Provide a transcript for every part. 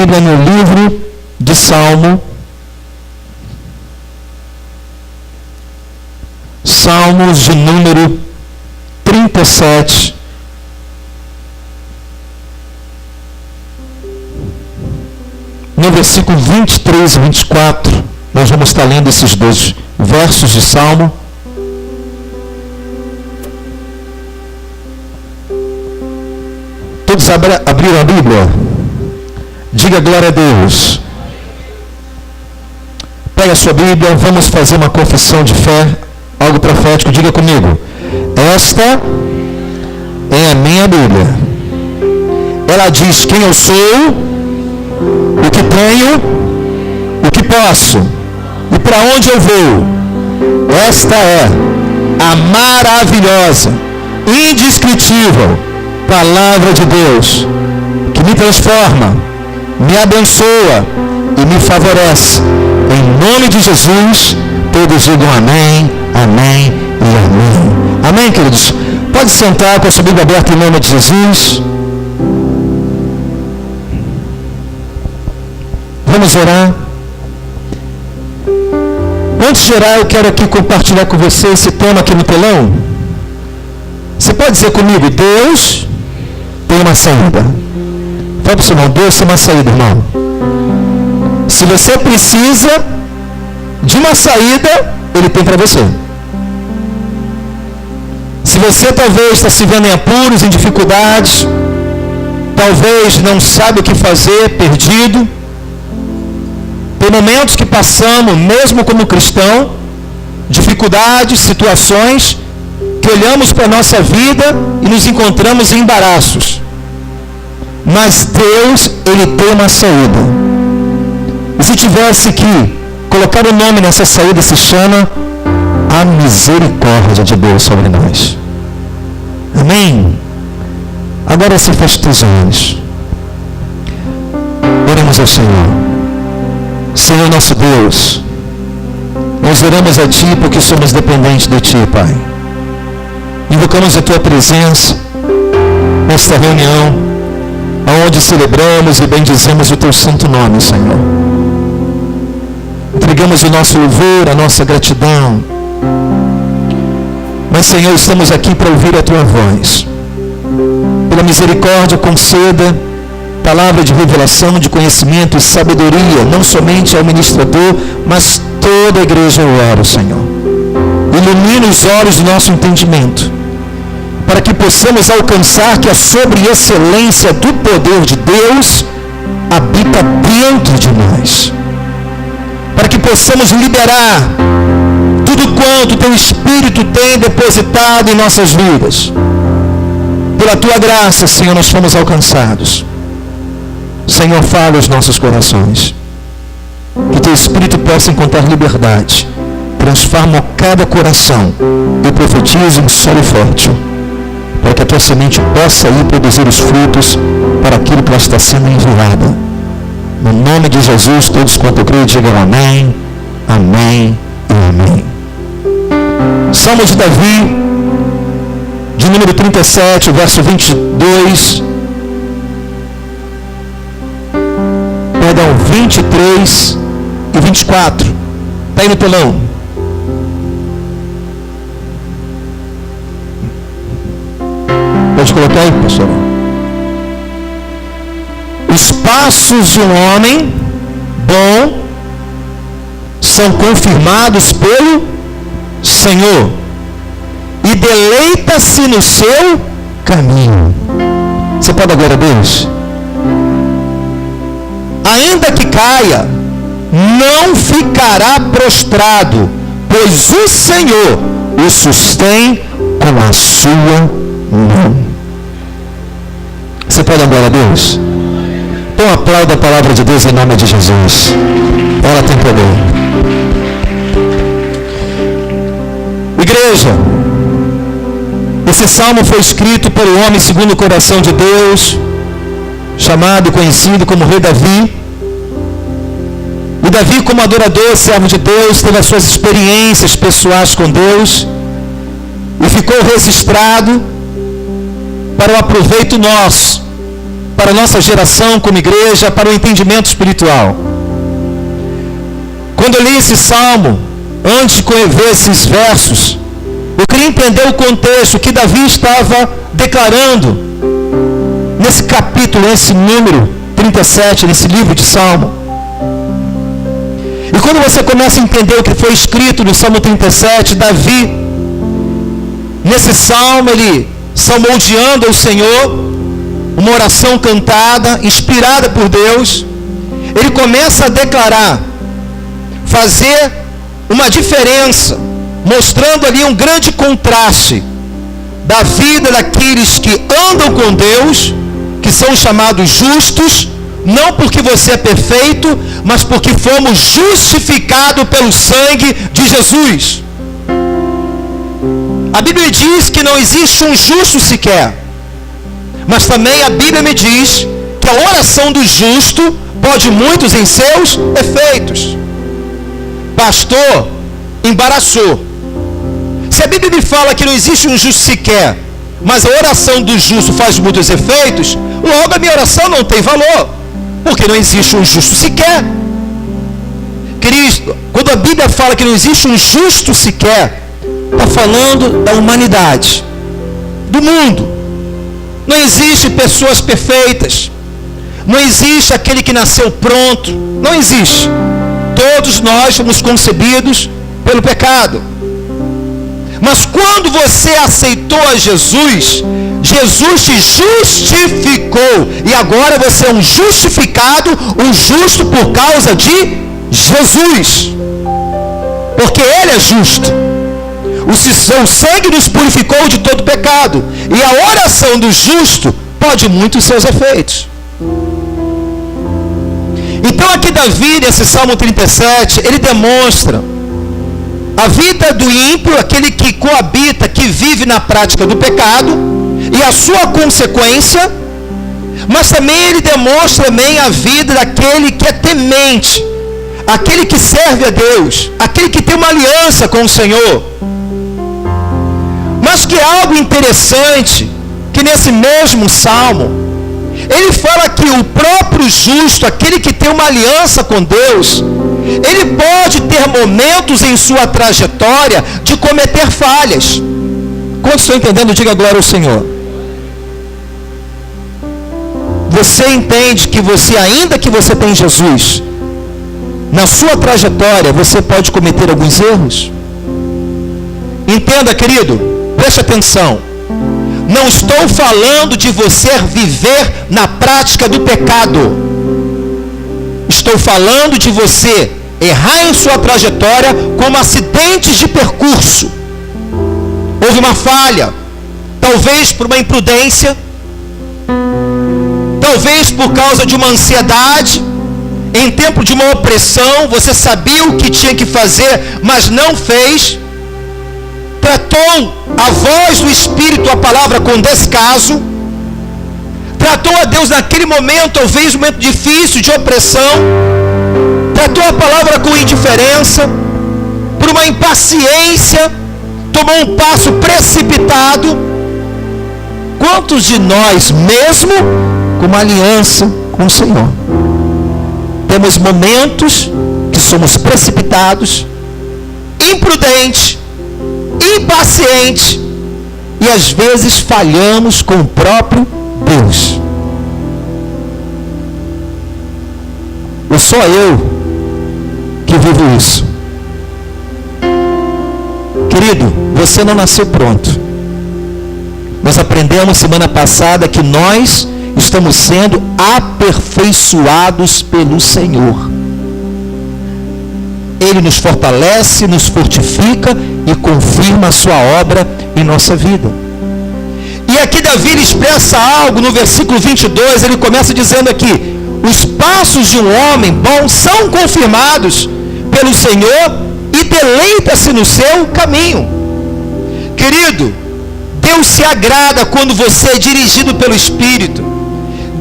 Bíblia no livro de Salmos de número 37. No versículo 23 e 24, nós vamos estar lendo esses dois versos de Salmo. Todos abriram a Bíblia? Diga glória a Deus. Pega a sua Bíblia, vamos fazer uma confissão de fé, algo profético. Diga comigo: esta é a minha Bíblia. Ela diz quem eu sou, o que tenho, o que posso e para onde eu vou. Esta é a maravilhosa, indescritível palavra de Deus, que me transforma, me abençoa e me favorece. Em nome de Jesus, todos digam amém, amém e amém. Amém, queridos? Pode sentar com a sua Bíblia aberta em nome de Jesus. Vamos orar. Antes de orar, eu quero aqui compartilhar com você esse tema aqui no telão. Você pode dizer comigo: Deus tem uma saída. Fala para o seu irmão: Deus tem uma saída, irmão. Se você precisa de uma saída, Ele tem para você. Se você talvez está se vendo em apuros, em dificuldades, talvez não sabe o que fazer, perdido. Tem momentos que passamos, mesmo como cristão, dificuldades, situações, que olhamos para a nossa vida e nos encontramos em embaraços. Mas Deus, Ele tem uma saída. E se tivesse que colocar o nome nessa saída, se chama a misericórdia de Deus sobre nós. Amém? Agora se feche teus olhos. Oremos ao Senhor. Senhor nosso Deus, nós oramos a Ti porque somos dependentes de Ti, Pai. Invocamos a Tua presença nesta reunião, onde celebramos e bendizemos o Teu santo nome, Senhor. Entregamos o nosso louvor, a nossa gratidão. Mas, Senhor, estamos aqui para ouvir a Tua voz. Pela misericórdia, conceda palavra de revelação, de conhecimento e sabedoria, não somente ao ministrador, mas toda a igreja eu oro, Senhor. Ilumina os olhos do nosso entendimento, para que possamos alcançar que a sobre-excelência do poder de Deus habita dentro de nós. Para que possamos liberar tudo quanto Teu Espírito tem depositado em nossas vidas. Pela Tua graça, Senhor, nós fomos alcançados. Senhor, fala aos nossos corações. Que Teu Espírito possa encontrar liberdade. Transforma cada coração. Eu profetizo um solo fértil, para que a Tua semente possa ir produzir os frutos para aquilo que ela está sendo enviada. No nome de Jesus, todos quanto creem, digam amém, amém e amém. Salmo de Davi, de número 37, verso 22. Perdão, 23 e 24. Está aí no telão. Pode colocar aí, pastor. Os passos de um homem bom são confirmados pelo Senhor, e deleita-se no seu caminho. Você pode dar glória a Deus? Ainda que caia, não ficará prostrado, pois o Senhor o sustém com a sua mão. Você pode dar glória a Deus? Então aplauda a palavra de Deus em nome de Jesus. Ela tem poder. Igreja, esse salmo foi escrito pelo homem segundo o coração de Deus, chamado e conhecido como Rei Davi. E Davi, como adorador, servo de Deus, teve as suas experiências pessoais com Deus e ficou registrado para o aproveito nosso, para a nossa geração como igreja, para o entendimento espiritual. Quando eu li esse salmo, antes de ver esses versos, eu queria entender o contexto que Davi estava declarando nesse capítulo, nesse número 37, nesse livro de Salmo. E quando você começa a entender o que foi escrito no Salmo 37, Davi, nesse salmo, ele salmodiando ao Senhor, uma oração cantada, inspirada por Deus, ele começa a declarar, fazer uma diferença, mostrando ali um grande contraste da vida daqueles que andam com Deus, que são chamados justos, não porque você é perfeito, mas porque fomos justificados pelo sangue de Jesus. A Bíblia diz que não existe um justo sequer, mas também a Bíblia me diz que a oração do justo pode muitos em seus efeitos. Pastor, embaraçou. Se a Bíblia me fala que não existe um justo sequer, mas a oração do justo faz muitos efeitos, logo a minha oração não tem valor, porque não existe um justo sequer. Cristo, quando a Bíblia fala que não existe um justo sequer, está falando da humanidade, do mundo. Não existe pessoas perfeitas, não existe aquele que nasceu pronto, não existe. Todos nós fomos concebidos pelo pecado. Mas quando você aceitou a Jesus, Jesus te justificou. E agora você é um justificado, um justo por causa de Jesus. Porque Ele é justo. O seu sangue nos purificou de todo pecado. E a oração do justo pode muito os seus efeitos. Então aqui Davi, nesse Salmo 37, ele demonstra a vida do ímpio, aquele que coabita, que vive na prática do pecado, e a sua consequência, mas também ele demonstra também a vida daquele que é temente, aquele que serve a Deus, aquele que tem uma aliança com o Senhor. Mas que é algo interessante, que nesse mesmo Salmo, ele fala que o próprio justo, aquele que tem uma aliança com Deus, ele pode ter momentos em sua trajetória de cometer falhas. Quantos estão entendendo? Diga glória ao Senhor. Você entende que você, ainda que você tenha Jesus, na sua trajetória você pode cometer alguns erros? Entenda, querido, preste atenção. Não estou falando de você viver na prática do pecado. Estou falando de você errar em sua trajetória como acidentes de percurso. Houve uma falha, talvez por uma imprudência, talvez por causa de uma ansiedade, em tempo de uma opressão, você sabia o que tinha que fazer, mas não fez. Tratou a voz do Espírito, a palavra, com descaso. Tratou a Deus naquele momento, talvez um momento difícil, de opressão. Tratou a palavra com indiferença, por uma impaciência, tomou um passo precipitado. Quantos de nós, mesmo com uma aliança com o Senhor, temos momentos que somos precipitados, imprudentes, impacientes, e às vezes falhamos com o próprio Deus. Ou só eu que vivo isso? Querido, você não nasceu pronto. Nós aprendemos semana passada que nós estamos sendo aperfeiçoados pelo Senhor. Ele nos fortalece, nos fortifica e confirma a sua obra em nossa vida. E aqui Davi expressa algo no versículo 22, ele começa dizendo aqui: os passos de um homem bom são confirmados pelo Senhor e deleita-se no seu caminho. Querido, Deus se agrada quando você é dirigido pelo Espírito.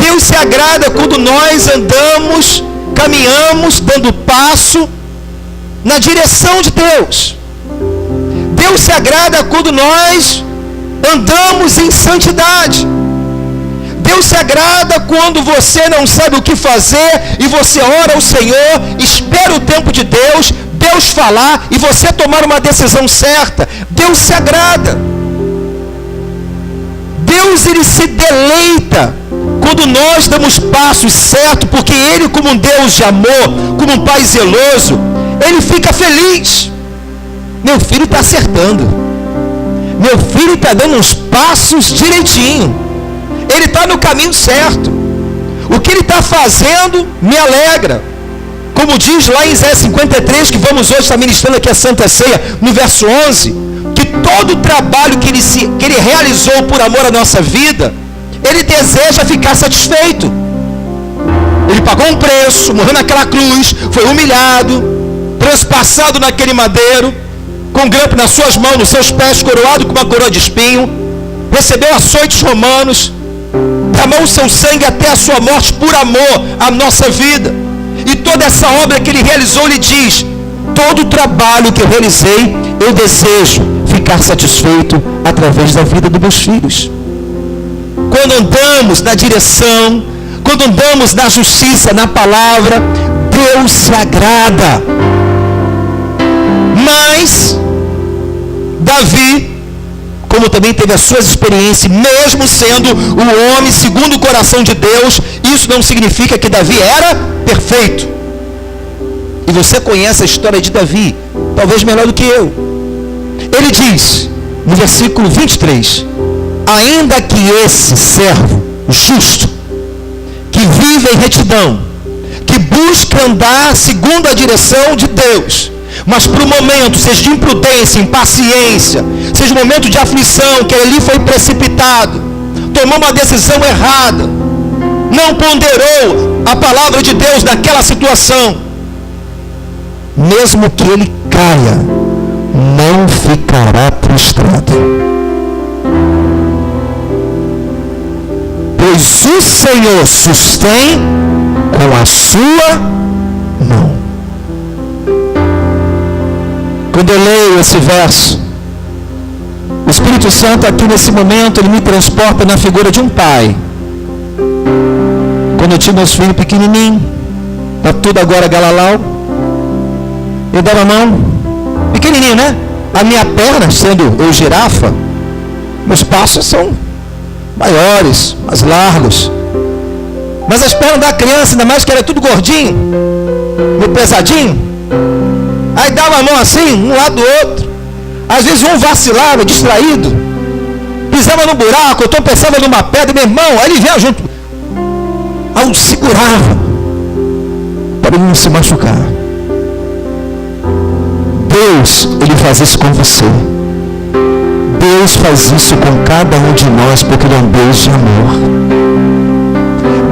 Deus se agrada quando nós andamos, caminhamos, dando passo na direção de Deus. Deus se agrada quando nós andamos em santidade. Deus se agrada quando você não sabe o que fazer e você ora ao Senhor, espera o tempo de Deus falar e você tomar uma decisão certa. Deus se agrada. Deus, ele se deleita quando nós damos passos certos, porque ele, como um Deus de amor, como um Pai zeloso, ele fica feliz. Meu filho está acertando. Meu filho está dando uns passos direitinho. Ele está no caminho certo. O que ele está fazendo me alegra. Como diz lá em Isaías 53, que vamos hoje estar ministrando aqui a Santa Ceia, no verso 11, que todo o trabalho que ele realizou por amor à nossa vida, ele deseja ficar satisfeito. Ele pagou um preço, morreu naquela cruz, foi humilhado, transpassado naquele madeiro, com grampo nas suas mãos, nos seus pés, coroado com uma coroa de espinho, recebeu açoites romanos, derramou o seu sangue até a sua morte por amor à nossa vida. E toda essa obra que ele realizou, ele diz: todo o trabalho que eu realizei, eu desejo ficar satisfeito através da vida dos meus filhos. Quando andamos na direção, quando andamos na justiça, na palavra, Deus se agrada. Mas Davi, como também teve as suas experiências, mesmo sendo um homem segundo o coração de Deus, isso não significa que Davi era perfeito. E você conhece a história de Davi, talvez melhor do que eu. Ele diz, no versículo 23, ainda que esse servo justo, que vive em retidão, que busca andar segundo a direção de Deus, mas por um momento, seja de imprudência, impaciência, seja um momento de aflição, que ele foi precipitado, tomou uma decisão errada, não ponderou a palavra de Deus naquela situação, mesmo que ele caia, não ficará prostrado, pois o Senhor sustém com a sua mão. Quando eu leio esse verso, o Espírito Santo aqui nesse momento, ele me transporta na figura de um pai. Quando eu tinha meus filhos pequenininhos, está tudo agora galalau, eu dava a mão, pequenininho, né? A minha perna, sendo eu girafa, meus passos são maiores, mais largos. Mas as pernas da criança, ainda mais que era tudo gordinho, meio pesadinho, aí dava a mão assim, um lado do outro. Às vezes um vacilava, distraído, pisava no buraco, eu tropeçava numa pedra, meu irmão, aí ele vinha junto. Aí eu segurava, para ele não se machucar. Deus, ele faz isso com você. Deus faz isso com cada um de nós, porque ele é um Deus de amor.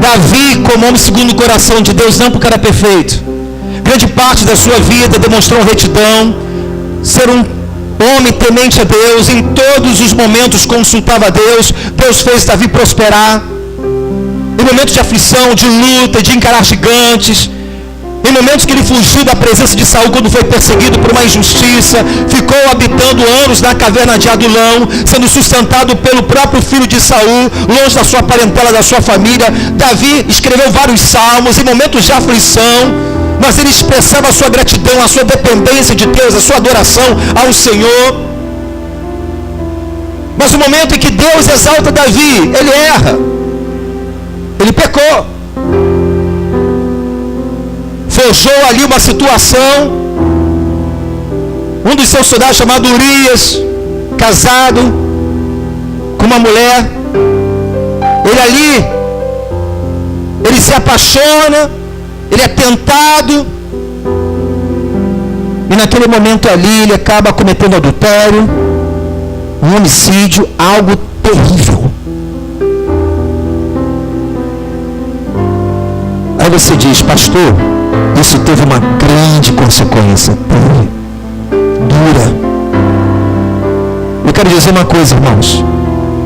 Davi, como homem segundo o coração de Deus, não porque era perfeito, grande parte da sua vida demonstrou retidão, ser um homem temente a Deus, em todos os momentos consultava a Deus. Deus fez Davi prosperar, em momentos de aflição, de luta, de encarar gigantes, em momentos que ele fugiu da presença de Saul quando foi perseguido por uma injustiça, ficou habitando anos na caverna de Adulão, sendo sustentado pelo próprio filho de Saul, longe da sua parentela, da sua família. Davi escreveu vários salmos em momentos de aflição, mas ele expressava a sua gratidão, a sua dependência de Deus, a sua adoração ao Senhor. Mas no momento em que Deus exalta Davi, ele erra, ele pecou, forjou ali uma situação. Um dos seus soldados, chamado Urias, casado com uma mulher, ele se apaixona, ele é tentado, e naquele momento ali ele acaba cometendo adultério, um homicídio, algo terrível. Aí você diz, pastor, isso teve uma grande consequência, dura. Eu quero dizer uma coisa, irmãos,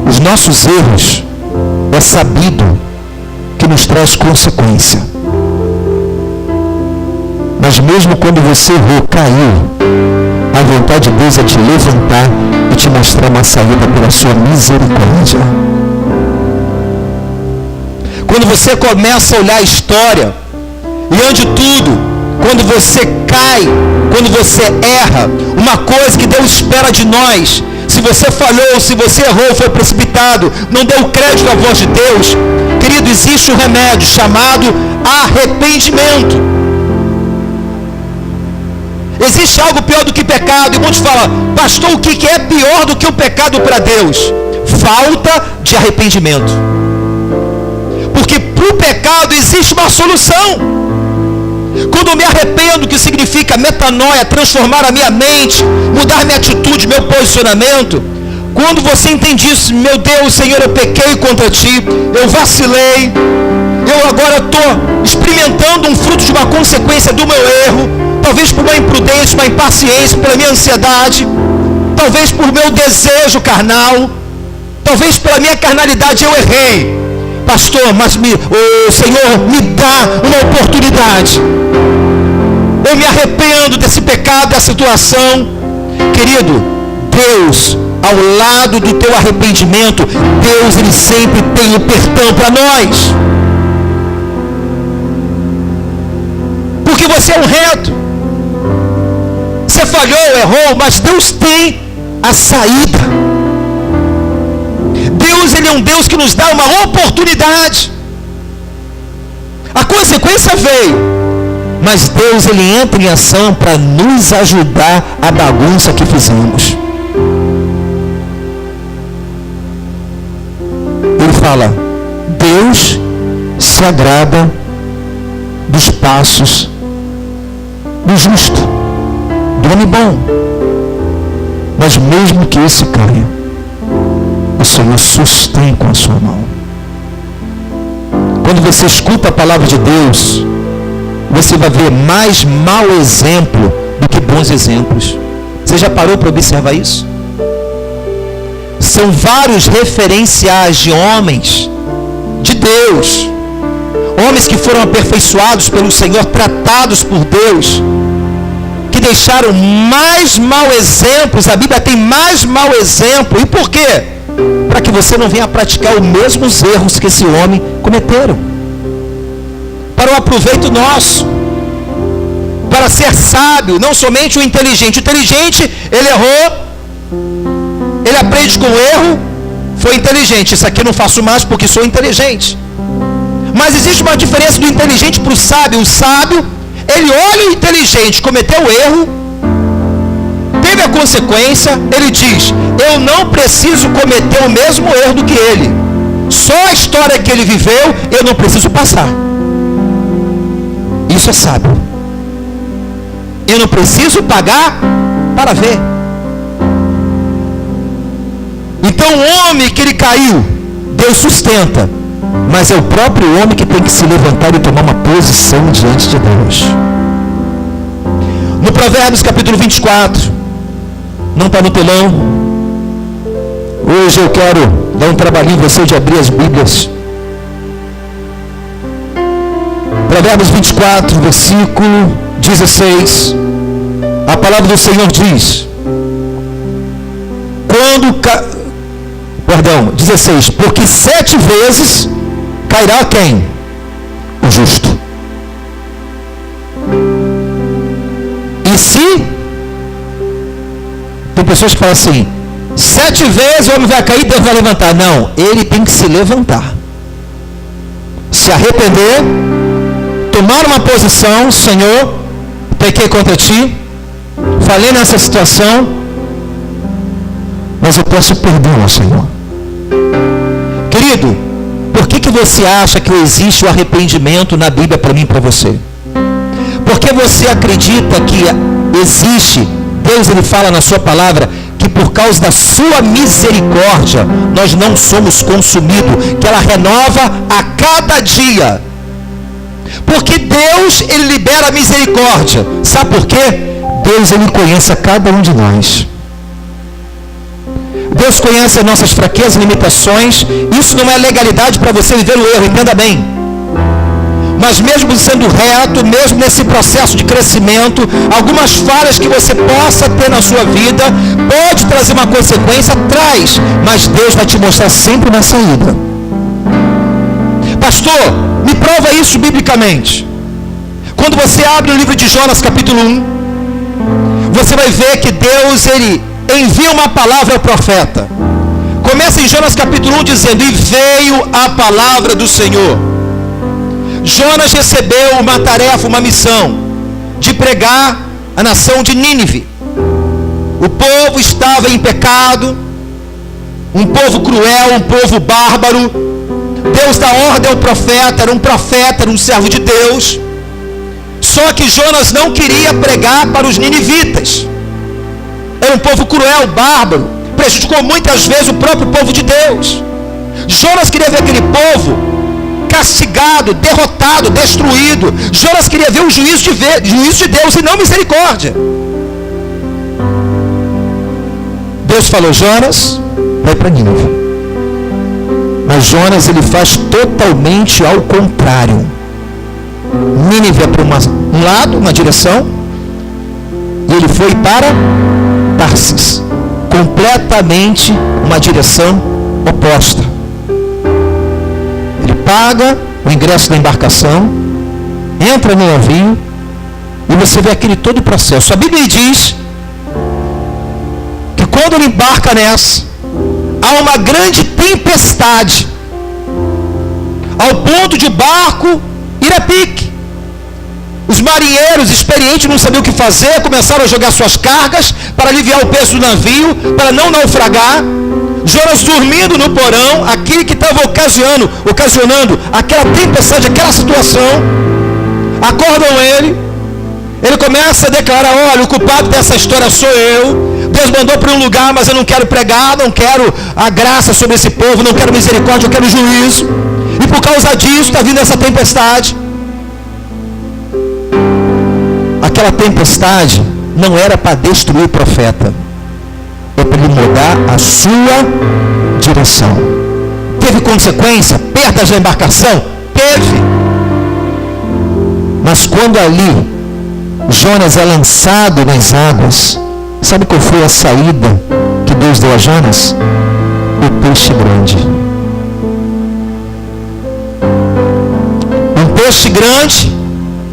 os nossos erros é sabido que nos traz consequência. Mas mesmo quando você errou, caiu, a vontade de Deus é te levantar e te mostrar uma saída pela sua misericórdia. quando você começa a olhar a história, e ante tudo, quando você cai, quando você erra, uma coisa que Deus espera de nós, se você falhou, se você errou, foi precipitado, não deu crédito à voz de Deus, querido, existe um remédio chamado arrependimento. Existe algo pior do que pecado, e muitos falam, pastor, o que é pior do que o pecado para Deus? Falta de arrependimento. Porque para o pecado existe uma solução. Quando eu me arrependo, que significa metanoia, transformar a minha mente, mudar minha atitude, meu posicionamento. Quando você entende isso, meu Deus, Senhor, eu pequei contra Ti, eu vacilei, eu agora estou experimentando um fruto de uma consequência do meu erro, talvez por uma imprudência, uma impaciência, pela minha ansiedade, talvez por meu desejo carnal, talvez pela minha carnalidade eu errei. Pastor, mas o Senhor me dá uma oportunidade. Eu me arrependo desse pecado, dessa situação. Querido, Deus, ao lado do teu arrependimento, Deus, Ele sempre tem o perdão para nós. Porque você é um reto. Você falhou, errou, mas Deus tem a saída. Deus, Ele é um Deus que nos dá uma oportunidade. A consequência veio, mas Deus, Ele entra em ação para nos ajudar a bagunça que fizemos. Ele fala, Deus se agrada dos passos do justo, do homem bom. Mas mesmo que esse caia, o Senhor sustém com a sua mão. Quando você escuta a palavra de Deus, você vai ver mais mau exemplo do que bons exemplos. Você já parou para observar isso? São vários referenciais de homens de Deus, homens que foram aperfeiçoados pelo Senhor, tratados por Deus, que deixaram mais mau exemplos. A Bíblia tem mais mau exemplo. E por quê? Para que você não venha praticar os mesmos erros que esse homem cometeram. Para o aproveito nosso. Para ser sábio, não somente o inteligente. O inteligente, ele errou, ele aprende com o erro, foi inteligente. Isso aqui eu não faço mais porque sou inteligente. Mas existe uma diferença do inteligente para o sábio. O sábio, ele olha o inteligente, cometeu o erro, teve a consequência, ele diz, eu não preciso cometer o mesmo erro do que ele. Só a história que ele viveu, eu não preciso passar. Isso é sábio. Eu não preciso pagar para ver. Então o homem que ele caiu, Deus sustenta. Mas é o próprio homem que tem que se levantar e tomar uma posição diante de Deus. No Provérbios capítulo 24, não está no telão. Hoje eu quero dar um trabalhinho em você de abrir as Bíblias. Provérbios 24, versículo 16. A palavra do Senhor diz: 16. Porque 7 vezes cairá quem? O justo. E se tem pessoas que falam assim, 7 vezes o homem vai cair e Deus vai levantar. Não, ele tem que se levantar, se arrepender, tomar uma posição. Senhor, pequei contra Ti, falei nessa situação, mas eu peço perdão ao Senhor. Querido, por que você acha que existe o arrependimento na Bíblia para mim e para você? Porque você acredita que existe, Deus, Ele fala na sua palavra, que por causa da sua misericórdia, nós não somos consumidos, que ela renova a cada dia. Porque Deus, Ele libera a misericórdia. Sabe por quê? Deus, Ele conhece a cada um de nós. Deus conhece as nossas fraquezas e limitações. Isso não é legalidade para você viver o erro, entenda bem. Mas mesmo sendo reto, mesmo nesse processo de crescimento, algumas falhas que você possa ter na sua vida, pode trazer uma consequência, traz. Mas Deus vai te mostrar sempre uma saída. Pastor, me prova isso biblicamente. Quando você abre o livro de Jonas capítulo 1, você vai ver que Deus, ele envia uma palavra ao profeta. Começa em Jonas capítulo 1 dizendo: e veio a palavra do Senhor. Jonas recebeu uma tarefa, uma missão, de pregar a nação de Nínive. O povo estava em pecado, um povo cruel, um povo bárbaro. Deus dá ordem ao profeta, era um servo de Deus. Só que Jonas não queria pregar para os ninivitas. Era um povo cruel, bárbaro, prejudicou muitas vezes o próprio povo de Deus. Jonas queria ver aquele povo castigado, derrotado, destruído. Jonas queria ver o juízo de Deus e não misericórdia. Deus falou: Jonas, vai para Nínive. Mas Jonas, ele faz totalmente ao contrário. Nínive é para um lado, uma direção, e ele foi para Tarsis, completamente uma direção oposta. Ele paga o ingresso da embarcação, entra no navio, e você vê aquele todo o processo. A Bíblia diz que quando ele embarca nessa, há uma grande tempestade, ao ponto de o barco ir a pique. Os marinheiros experientes não sabiam o que fazer, começaram a jogar suas cargas para aliviar o peso do navio, para não naufragar. Jonas dormindo no porão, aquele que estava ocasionando aquela tempestade, aquela situação. Acordam ele começa a declarar: olha, o culpado dessa história sou eu. Deus mandou para um lugar, mas eu não quero pregar, não quero a graça sobre esse povo, não quero misericórdia, eu quero juízo. E por causa disso está vindo essa tempestade. Aquela tempestade não era para destruir o profeta, é para ele mudar a sua direção. Teve consequência? Perda da embarcação? Teve. Mas quando ali Jonas é lançado nas águas, sabe qual foi a saída que Deus deu a Jonas? O peixe grande. Um peixe grande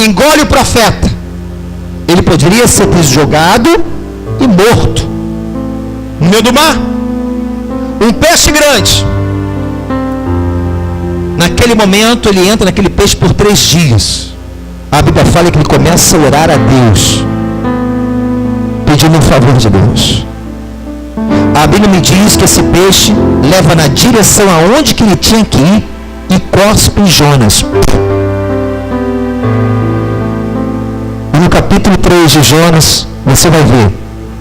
engole o profeta. Ele poderia ser jogado e morto no meio do mar. Um peixe grande. Naquele momento ele entra naquele peixe por 3 dias. A Bíblia fala que ele começa a orar a Deus, pedindo um favor de Deus. A Bíblia me diz que esse peixe leva na direção aonde que ele tinha que ir e cospe Jonas. E no capítulo 3 de Jonas, você vai ver: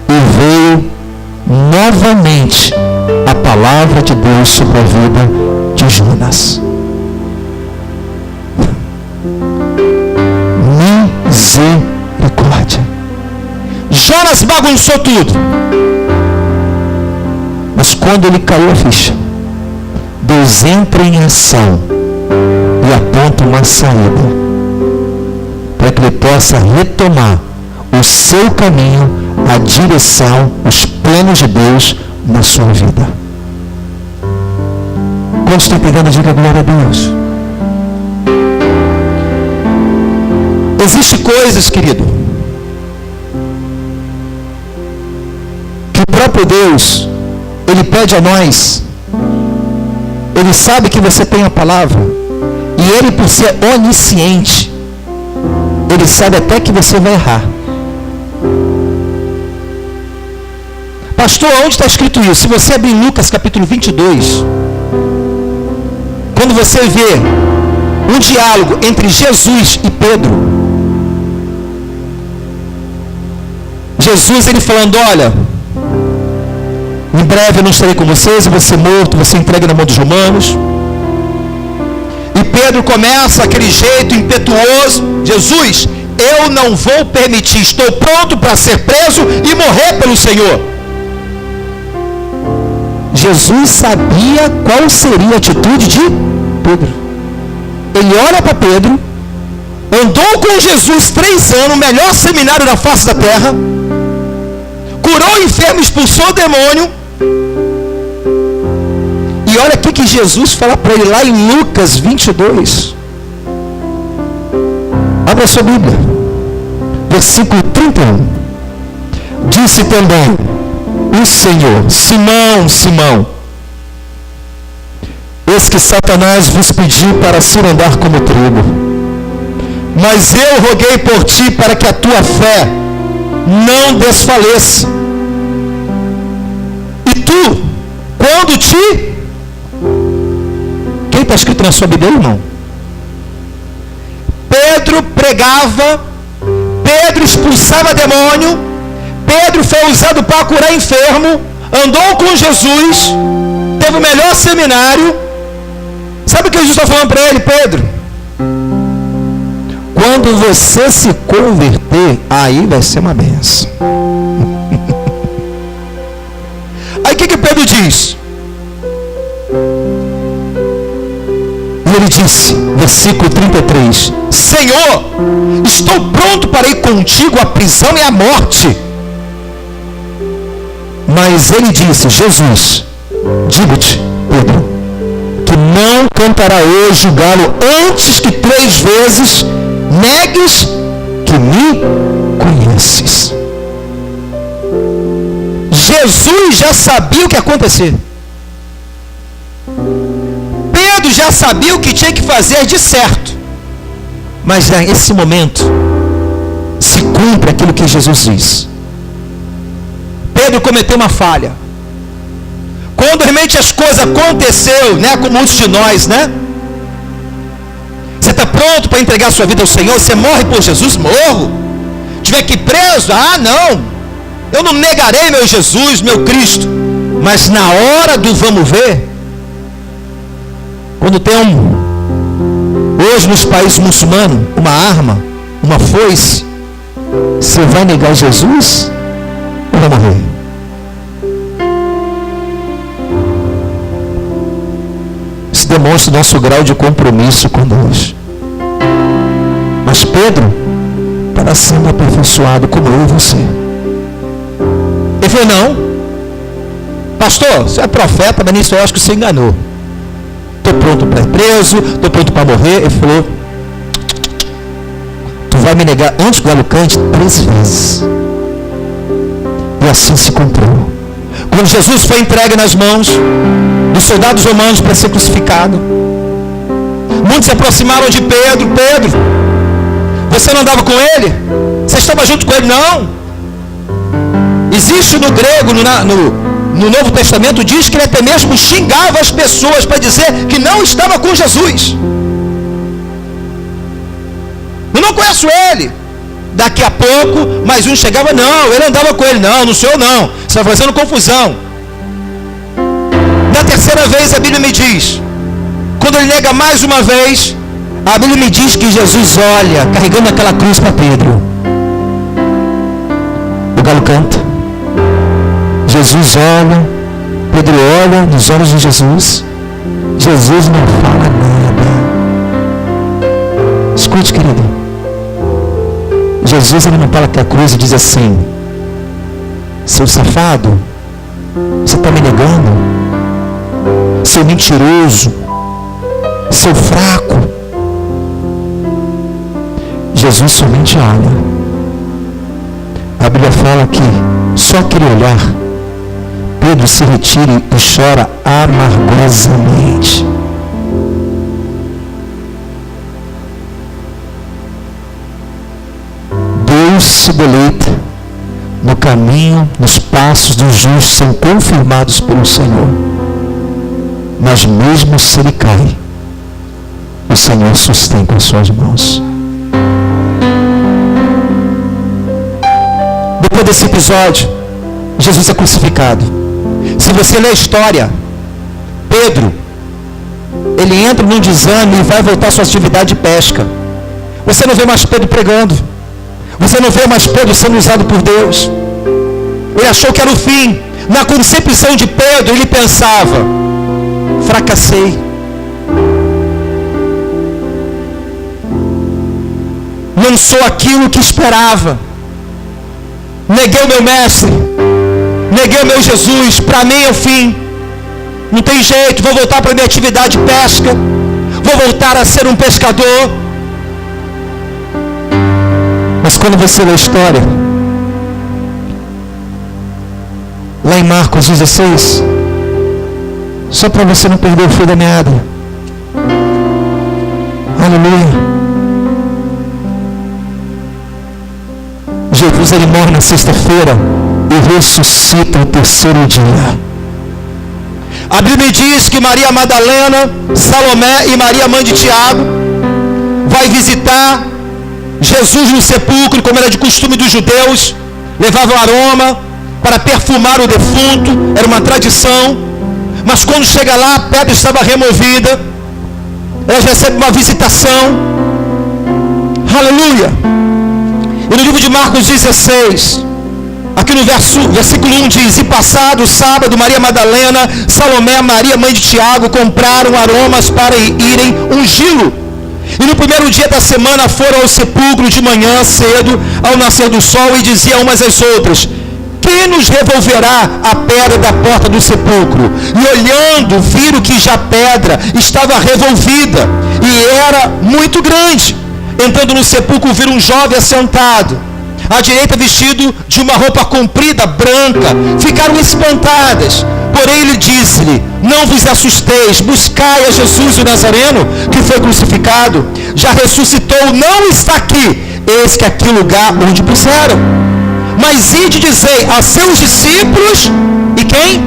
e veio novamente a palavra de Deus sobre a vida de Jonas. Misericórdia. Jonas bagunçou tudo. Mas quando ele caiu a ficha, Deus entra em ação e aponta uma saída para que ele possa retomar o seu caminho, a direção, os planos de Deus na sua vida. Quando está pegando, diga glória a Deus. Existem coisas, querido, que o próprio Deus, Ele pede a nós. Ele sabe que você tem a palavra, e Ele, por ser onisciente, Ele sabe até que você vai errar. Pastor, onde está escrito isso? Se você abrir Lucas capítulo 22, quando você vê um diálogo entre Jesus e Pedro, Jesus, ele falando: olha, em breve eu não estarei com vocês, eu vou ser morto, vou ser entregue na mão dos romanos. E Pedro começa aquele jeito impetuoso: Jesus, eu não vou permitir, estou pronto para ser preso e morrer pelo Senhor. Jesus sabia qual seria a atitude de Pedro. Ele olha para Pedro, andou com Jesus 3 anos, o melhor seminário da face da terra, curou o enfermo, expulsou o demônio, e olha o que Jesus fala para ele lá em Lucas 22. Abra a sua Bíblia. Versículo 31. Disse também o Senhor: Simão, Simão, eis que Satanás vos pediu para se andar como trigo. Mas eu roguei por ti para que a tua fé não desfaleça. E tu, quando te... Quem está escrito na sua Bíblia, irmão? Pedro pregava, Pedro expulsava demônio, Pedro foi usado para curar enfermo, andou com Jesus, teve o melhor seminário. Sabe o que Jesus está falando para ele? Pedro, quando você se converter, aí vai ser uma benção. Aí o que Pedro diz? E ele disse, versículo 33, Senhor, estou pronto para ir contigo à prisão e à morte. Mas ele disse, Jesus, digo-te, Pedro, que não cantará hoje o galo antes que 3 vezes negues que me conheces. Jesus já sabia o que ia acontecer. Pedro já sabia o que tinha que fazer de certo. Mas nesse momento se cumpre aquilo que Jesus diz. Pedro cometeu uma falha. Quando realmente as coisas aconteceram, né, com muitos de nós, né? Você está pronto para entregar a sua vida ao Senhor? Você morre por Jesus? Morro. Tiver que ir preso? Ah, não. Eu não negarei meu Jesus, meu Cristo. Mas na hora do vamos ver, quando tem hoje nos países muçulmanos, uma arma, uma foice, você vai negar Jesus ou vai morrer? Isso demonstra o nosso grau de compromisso com Deus. Mas Pedro estava sendo aperfeiçoado como eu e você. Ele falou, não, pastor, você é profeta, mas nisso eu acho que você enganou. Estou pronto para ir preso, estou pronto para morrer. Ele falou, tu vai me negar antes do galo cante 3 vezes. E assim se cumpriu. Quando Jesus foi entregue nas mãos dos soldados romanos para ser crucificado, muitos se aproximaram de Pedro. Pedro, você não andava com ele? Você estava junto com ele? Não. Existe no grego, no Novo Testamento, diz que ele até mesmo xingava as pessoas para dizer que não estava com Jesus. Eu não conheço ele. Daqui a pouco, mais um chegava, não, ele andava com ele. Não, não sou eu não. Você está fazendo confusão. Na terceira vez a Bíblia me diz, quando ele nega mais uma vez, a Bíblia me diz que Jesus olha, carregando aquela cruz para Pedro. O galo canta. Jesus olha, Pedro olha nos olhos de Jesus. Jesus não fala nada. Escute, querido. Jesus ele não fala que a cruz e diz assim, seu safado, você está me negando? Seu mentiroso, seu fraco. Jesus somente olha. A Bíblia fala que só aquele olhar, Pedro se retira e chora amargosamente. Deus se deleita no caminho, nos passos dos justos são confirmados pelo Senhor. Mas mesmo se ele cai, o Senhor sustém com as suas mãos. Depois desse episódio, Jesus é crucificado. Se você ler a história, Pedro, ele entra num desame e vai voltar à sua atividade de pesca. Você não vê mais Pedro pregando. Você não vê mais Pedro sendo usado por Deus. Ele achou que era o fim. Na concepção de Pedro, ele pensava, fracassei. Não sou aquilo que esperava. Neguei o meu mestre. Neguei o meu Jesus. Para mim é o fim. não tem jeito, vou voltar para a minha atividade de pesca, vou voltar a ser um pescador. Mas quando você lê a história, lá em Marcos 16, só para você não perder o fio da meada. Aleluia. Jesus, ele morre na sexta-feira e ressuscita no terceiro dia. A Bíblia diz que Maria Madalena, Salomé e Maria, mãe de Tiago, vai visitar Jesus no sepulcro, como era de costume dos judeus. Levavam aroma para perfumar o defunto, era uma tradição. Mas quando chega lá, a pedra estava removida. Elas recebem uma visitação. Aleluia. E no livro de Marcos 16, aqui no versículo 1 diz: e passado o sábado, Maria Madalena, Salomé, Maria, mãe de Tiago, compraram aromas para irem ungí-lo. E no primeiro dia da semana foram ao sepulcro de manhã cedo, ao nascer do sol, e diziam umas às outras: quem nos revolverá a pedra da porta do sepulcro? E olhando, viram que já a pedra estava revolvida, e era muito grande. Entrando no sepulcro, viram um jovem assentado, à direita vestido de uma roupa comprida, branca. Ficaram espantadas. Porém ele disse-lhe: não vos assusteis, buscai a Jesus o Nazareno, que foi crucificado. Já ressuscitou, não está aqui. Eis que aqui é o lugar onde puseram. Mas ide dizer a seus discípulos. E quem?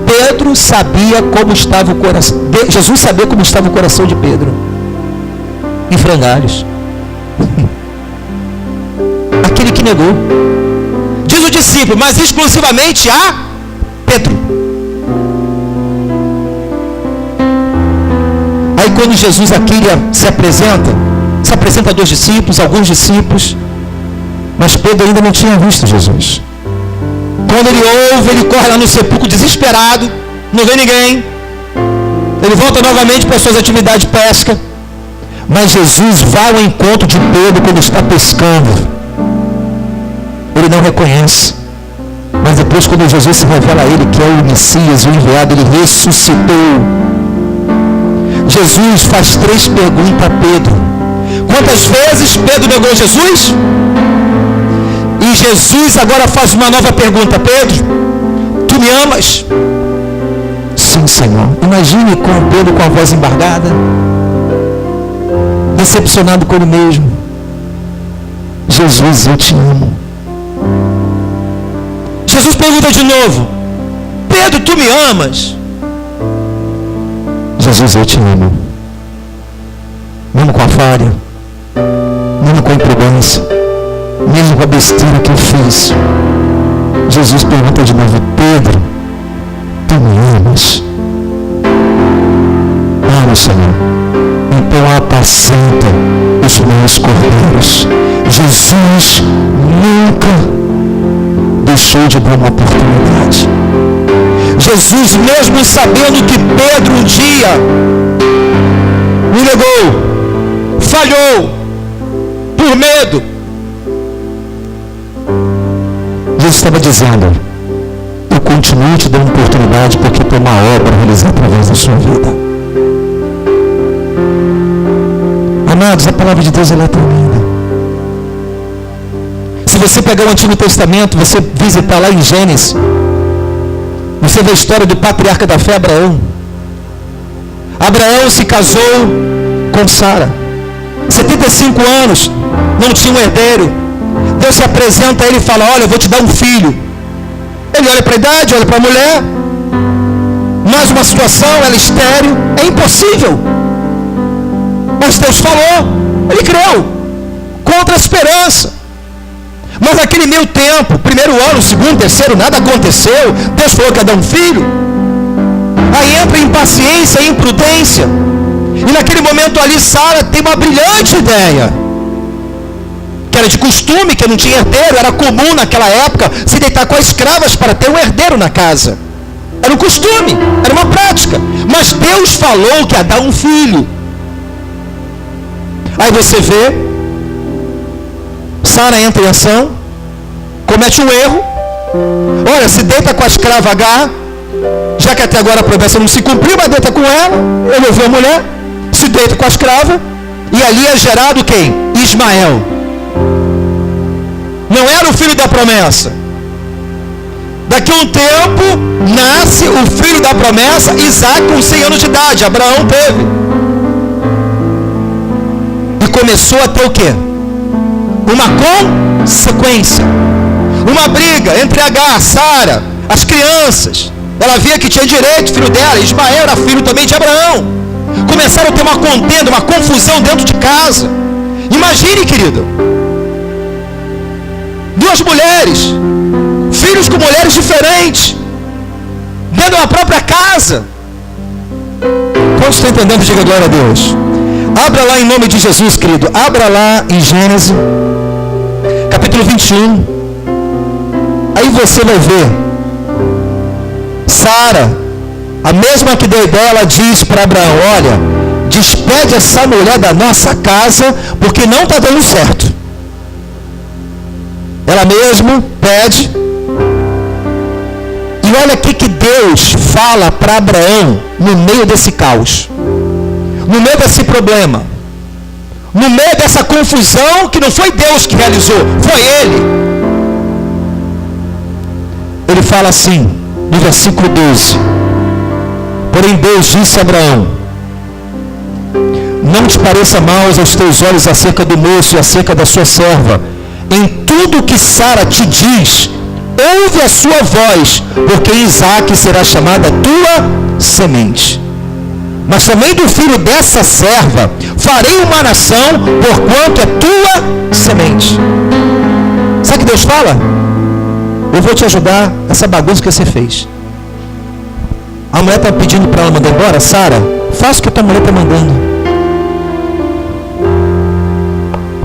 Pedro sabia como estava o coração. Jesus sabia como estava o coração de Pedro. Em frangalhos. Aquele que negou. Diz o discípulo, mas exclusivamente a Pedro. Aí quando Jesus aqui se apresenta a dois discípulos, alguns discípulos, mas Pedro ainda não tinha visto Jesus. Quando ele ouve, ele corre lá no sepulcro desesperado, não vê ninguém. Ele volta novamente para suas atividades de pesca. Mas Jesus vai ao encontro de Pedro quando está pescando. Ele não reconhece. Mas depois, quando Jesus se revela a ele que é o Messias, o enviado, ele ressuscitou. Jesus faz 3 perguntas a Pedro. Quantas vezes Pedro negou Jesus? E Jesus agora faz uma nova pergunta: Pedro, tu me amas? Sim, Senhor. Imagine com Pedro com a voz embargada, decepcionado com ele mesmo. Jesus, eu te amo. Jesus pergunta de novo: Pedro, tu me amas? Jesus, eu te amo. Mesmo com a falha, mesmo com a imprudência, mesmo com a besteira que eu fiz. Jesus pergunta de novo: Pedro, tu me amas? Amo, Senhor. Então apacenta os meus cordeiros. Jesus nunca deixou de dar uma oportunidade. Jesus, mesmo sabendo que Pedro um dia me negou, falhou, por medo, Jesus estava dizendo: eu continuo te dando oportunidade porque tem uma obra a realizar através da sua vida. Amados, a palavra de Deus, ela é tremenda. Se você pegar o Antigo Testamento, você visitar lá em Gênesis, você vê a história do patriarca da fé, Abraão. Abraão se casou com Sara. 75 anos, não tinha um herdeiro. Deus se apresenta a ele e fala: olha, eu vou te dar um filho. Ele olha para a idade, olha para a mulher. Mais uma situação, ela é estéril. É impossível. Mas Deus falou, ele creu, contra a esperança. Mas naquele meio tempo, primeiro ano, segundo, terceiro, nada aconteceu. Deus falou que ia dar um filho. Aí entra impaciência e imprudência. E naquele momento ali, Sara tem uma brilhante ideia. Que era de costume, que não tinha herdeiro. Era comum naquela época se deitar com as escravas para ter um herdeiro na casa. Era um costume, era uma prática. Mas Deus falou que ia dar um filho. Aí você vê, Sara entra em ação, comete um erro. Olha, se deita com a escrava H, Já que até agora a promessa não se cumpriu, mas deita com ela, ele ouviu a mulher, se deita com a escrava, e ali é gerado quem? Ismael. Não era o filho da promessa. Daqui a um tempo, nasce o filho da promessa, Isaac, com 100 anos de idade. Abraão teve. E começou a ter o quê? Uma consequência. Uma briga entre Agar, Sara, as crianças. Ela via que tinha direito, filho dela. Ismael era filho também de Abraão. Começaram a ter uma contenda, uma confusão dentro de casa. Imagine, querido. Duas mulheres, filhos com mulheres diferentes, dentro da própria casa. Quantos estão entendendo? Diga glória a Deus. Abra lá em nome de Jesus, querido. Abra lá em Gênesis, capítulo 21. Aí você vai ver. Sara, a mesma que deu ideia, ela diz para Abraão: olha, despede essa mulher da nossa casa, porque não está dando certo. Ela mesma pede. E olha o que Deus fala para Abraão no meio desse caos, no meio desse problema, no meio dessa confusão, que não foi Deus que realizou, foi ele. Ele fala assim, no versículo 12: porém Deus disse a Abraão: não te pareça mal aos teus olhos acerca do moço e acerca da sua serva. Em tudo que Sara te diz, ouve a sua voz, porque Isaque será chamada tua semente. Mas também do filho dessa serva farei uma nação, porquanto é tua semente. Sabe o que Deus fala? Eu vou te ajudar nessa bagunça que você fez. A mulher está pedindo para ela mandar embora. Sara, faça o que a tua mulher está mandando.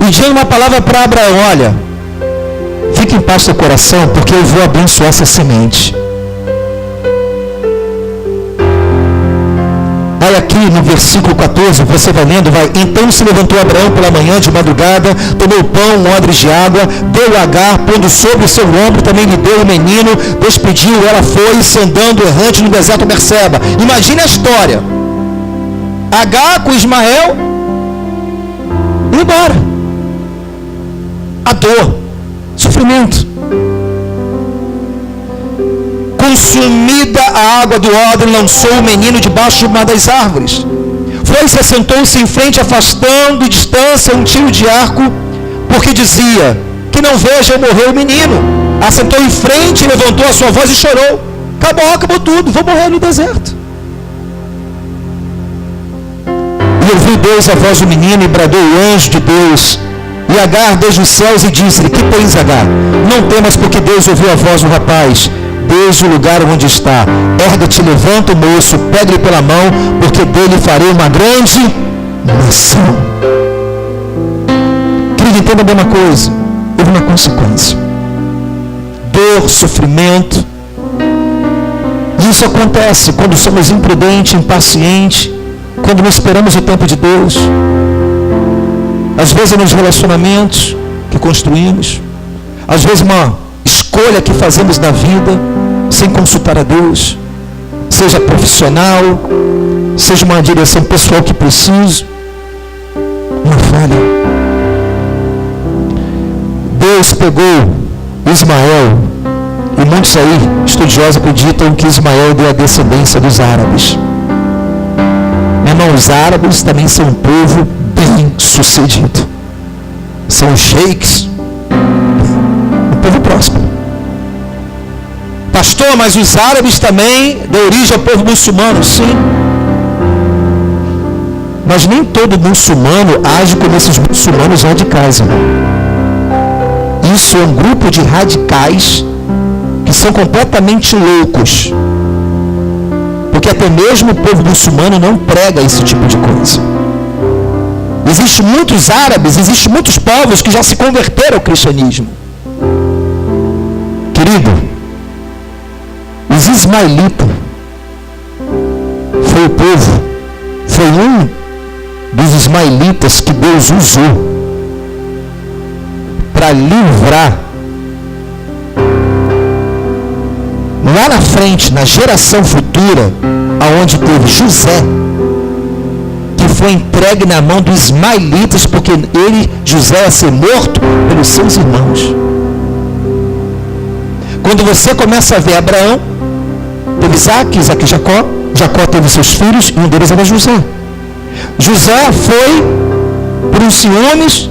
E diga uma palavra para Abraão: olha, fique em paz no seu coração, porque eu vou abençoar essa semente. Aí aqui no versículo 14, você vai lendo, vai: então se levantou Abraão pela manhã de madrugada, tomou pão, um odre de água, deu a Agar, pondo sobre o seu ombro, também lhe deu o menino, despediu, ela foi-se andando errante no deserto Berseba. Imagine a história. Agar com Ismael, e embora. A dor, sofrimento. Consumida a água do odre, lançou o menino debaixo de uma das árvores. Foi-se, assentou-se em frente, afastando distância um tiro de arco, porque dizia: que não veja morrer o menino. Assentou em frente, levantou a sua voz e chorou. Acabou tudo, vou morrer no deserto. E ouviu Deus a voz do menino, e bradou o anjo de Deus. E Agar desde os céus e disse-lhe: que tens, Agar? Não temas, porque Deus ouviu a voz do rapaz. Desde o lugar onde está, erga-te, levanta o moço, pega-lhe pela mão, porque dele farei uma grande nação. Querido, entenda bem uma coisa: houve uma consequência. Dor, sofrimento. E isso acontece quando somos imprudentes, impacientes, quando não esperamos o tempo de Deus. Às vezes nos relacionamentos que construímos, às vezes uma escolha que fazemos na vida sem consultar a Deus, seja profissional, seja uma direção pessoal que preciso, uma falha. Deus pegou Ismael, e muitos aí, estudiosos, acreditam que Ismael deu a descendência dos árabes. Meu irmão, os árabes também são um povo bem sucedido. São os sheiks, um povo próspero. Pastor, mas os árabes também dão origem ao povo muçulmano, sim. Mas nem todo muçulmano age como esses muçulmanos radicais, irmão. Isso é um grupo de radicais que são completamente loucos. Porque até mesmo o povo muçulmano não prega esse tipo de coisa. Existem muitos árabes, existem muitos povos que já se converteram ao cristianismo. Querido, os ismaelitas foi o povo, foi um dos ismaelitas que Deus usou para livrar lá na frente, na geração futura, aonde teve José, que foi entregue na mão dos ismaelitas, porque José, ia ser morto pelos seus irmãos. Quando você começa a ver Abraão, teve Isaac e Jacó. Jacó teve seus filhos, e um deles era José. José foi por uns ciúmes.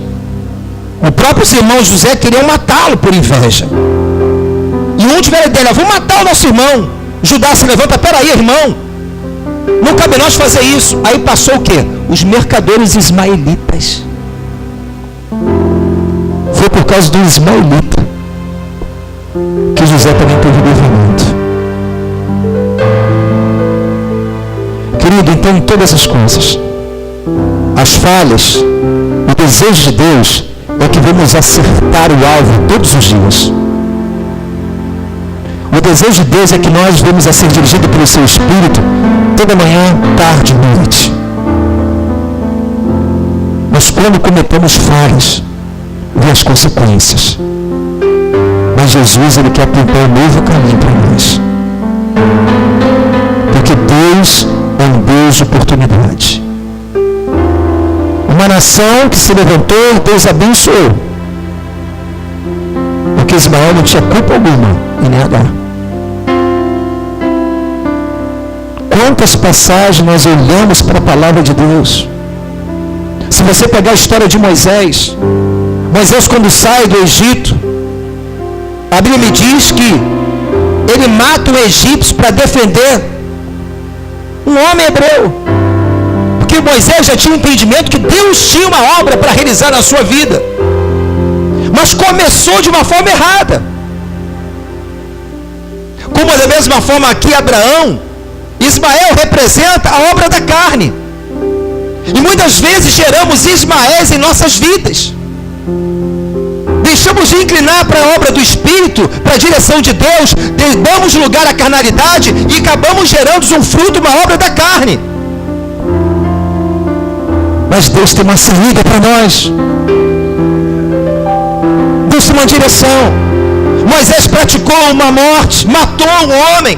O próprio irmão José queriam matá-lo por inveja. E um tiver a ideia, vamos matar o nosso irmão. Judá se levanta, peraí, irmão, não cabe nós fazer isso. Aí passou o quê? Os mercadores ismaelitas. Foi por causa do ismaelita que José também teve livramento. Querido, então, em todas as coisas, as falhas, o desejo de Deus é que vamos acertar o alvo todos os dias. O desejo de Deus é que nós vamos a ser dirigidos pelo seu Espírito toda manhã, tarde e noite. Mas quando cometemos falhas, vê as consequências. Mas Jesus, Ele quer apontar um novo caminho para nós. Porque Deus é um Deus de oportunidade. Uma nação que se levantou, Deus abençoou. Porque Ismael não tinha culpa alguma em negar. Quantas passagens nós olhamos para a palavra de Deus? Se você pegar a história de Moisés, quando sai do Egito, a Bíblia me diz que ele mata o egípcio para defender um homem hebreu. Porque Moisés já tinha um entendimento que Deus tinha uma obra para realizar na sua vida. Mas começou de uma forma errada. Como da mesma forma aqui Abraão, Ismael representa a obra da carne. E muitas vezes geramos Ismaéis em nossas vidas. Deixamos de inclinar para a obra do Espírito, para a direção de Deus, damos lugar à carnalidade e acabamos gerando um fruto, uma obra da carne. Mas Deus tem uma saída para nós. Deus tem uma direção. Moisés praticou uma morte, matou um homem.